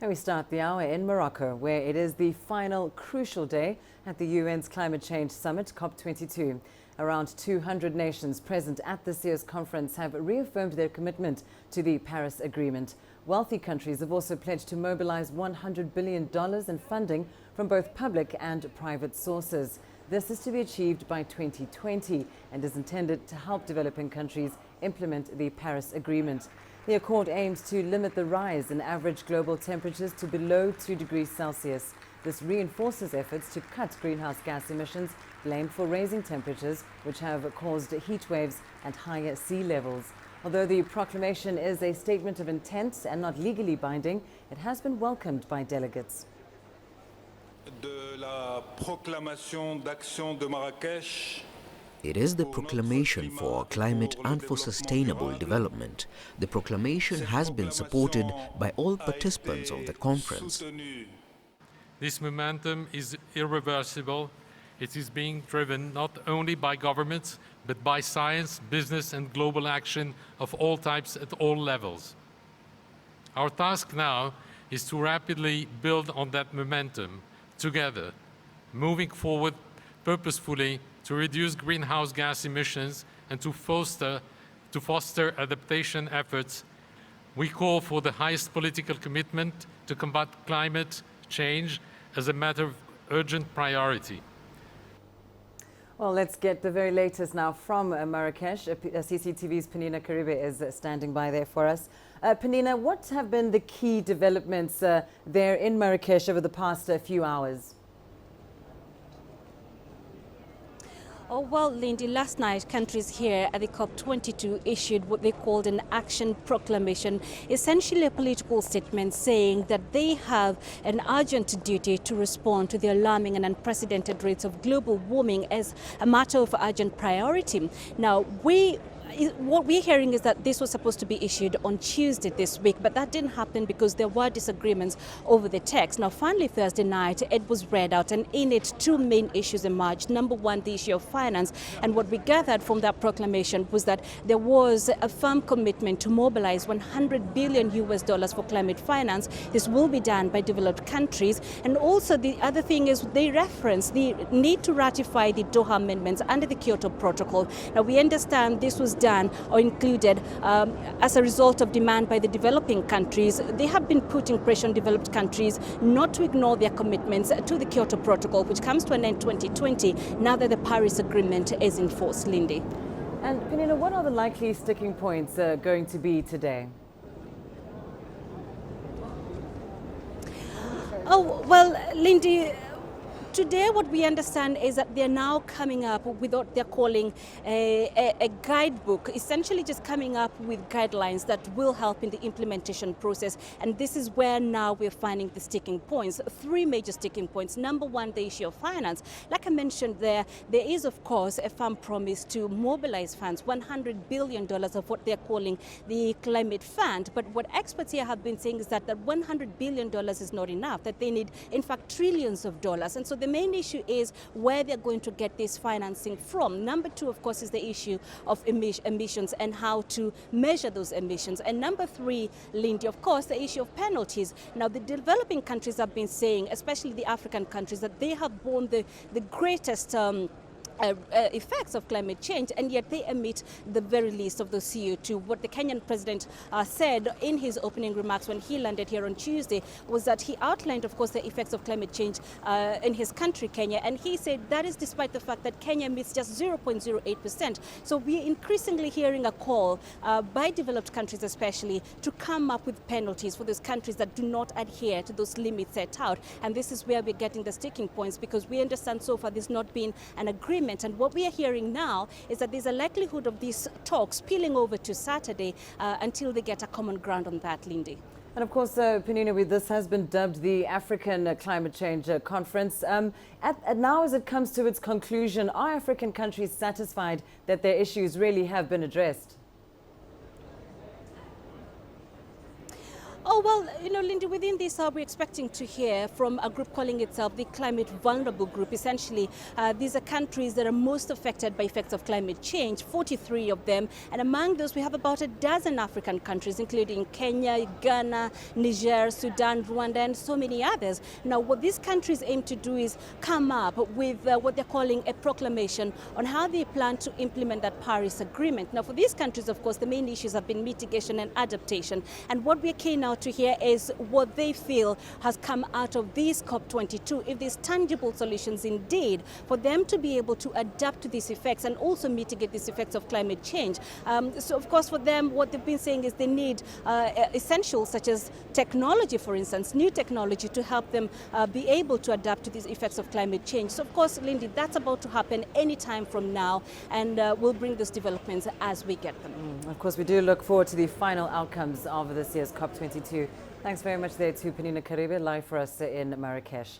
And we start the hour in Morocco, where it is the final crucial day at the UN's Climate Change Summit, COP22. Around 200 nations present at this year's conference have reaffirmed their commitment to the Paris Agreement. Wealthy countries have also pledged to mobilize $100 billion in funding from both public and private sources. This is to be achieved by 2020 and is intended to help developing countries implement the Paris Agreement. The accord aims to limit the rise in average global temperatures to below 2 degrees Celsius. This reinforces efforts to cut greenhouse gas emissions blamed for raising temperatures, which have caused heat waves and higher sea levels. Although the proclamation is a statement of intent and not legally binding, it has been welcomed by delegates. De la proclamation d'action de Marrakech. It is the proclamation for climate and for sustainable development. The proclamation has been supported by all participants of the conference. This momentum is irreversible. It is being driven not only by governments, but by science, business, and global action of all types at all levels. Our task now is to rapidly build on that momentum together, moving forward purposefully to reduce greenhouse gas emissions and to foster adaptation efforts. We call for the highest political commitment to combat climate change as a matter of urgent priority. Well, let's get the very latest now from Marrakesh. CCTV's Penina Karibe is standing by there for us. Penina, what have been the key developments there in Marrakesh over the past few hours? Oh, well, Lindy, last night countries here at the COP22 issued what they called an action proclamation, essentially a political statement saying that they have an urgent duty to respond to the alarming and unprecedented rates of global warming as a matter of urgent priority. Now, what we're hearing is that this was supposed to be issued on Tuesday this week, but that didn't happen because there were disagreements over the text. Now, finally, Thursday night, it was read out, and in it, two main issues emerged. Number one, the issue of finance. And what we gathered from that proclamation was that there was a firm commitment to mobilize $100 billion for climate finance. This will be done by developed countries. And also, the other thing is they reference the need to ratify the Doha amendments under the Kyoto Protocol. Now, we understand this was done or included as a result of demand by the developing countries. They have been putting pressure on developed countries not to ignore their commitments to the Kyoto Protocol, which comes to an end 2020, now that the Paris Agreement is in force. Lindy. And Penina, what are the likely sticking points going to be today? Oh, well, Lindy, today what we understand is that they're now coming up with what they're calling a guidebook, essentially just coming up with guidelines that will help in the implementation process. And this is where now we're finding the sticking points, three major sticking points. Number one, the issue of finance. Like I mentioned there is, of course, a firm promise to mobilize funds, $100 billion of what they're calling the climate fund. But what experts here have been saying is that $100 billion is not enough, that they need, in fact, trillions of dollars. And so the main issue is where they're going to get this financing from. Number two, of course, is the issue of emissions and how to measure those emissions. And number three, Lindy, of course, the issue of penalties. Now, the developing countries have been saying, especially the African countries, that they have borne the greatest effects of climate change, and yet they emit the very least of the CO2. What the Kenyan president said in his opening remarks when he landed here on Tuesday was that he outlined, of course, the effects of climate change in his country, Kenya, and he said that is despite the fact that Kenya emits just 0.08%. So we're increasingly hearing a call by developed countries especially to come up with penalties for those countries that do not adhere to those limits set out. And this is where we're getting the sticking points, because we understand so far there's not been an agreement. And what we are hearing now is that there's a likelihood of these talks spilling over to Saturday until they get a common ground on that, Lindy. And of course, Penina, this has been dubbed the African Climate Change Conference. Now, as it comes to its conclusion, are African countries satisfied that their issues really have been addressed? Oh, well, Lindy, within this, we're expecting to hear from a group calling itself the Climate Vulnerable Group. Essentially, these are countries that are most affected by effects of climate change, 43 of them. And among those, we have about a dozen African countries, including Kenya, Ghana, Niger, Sudan, Rwanda, and so many others. Now, what these countries aim to do is come up with what they're calling a proclamation on how they plan to implement that Paris Agreement. Now, for these countries, of course, the main issues have been mitigation and adaptation. And what we're keen now to hear is what they feel has come out of this COP22, if there's tangible solutions indeed for them to be able to adapt to these effects and also mitigate these effects of climate change. So, of course, for them, what they've been saying is they need essentials such as technology, for instance, new technology to help them be able to adapt to these effects of climate change. So, of course, Lindy, that's about to happen any time from now, and we'll bring those developments as we get them. Of course, we do look forward to the final outcomes of this year's COP22. Thanks very much there to Penina Karibe, live for us in Marrakesh.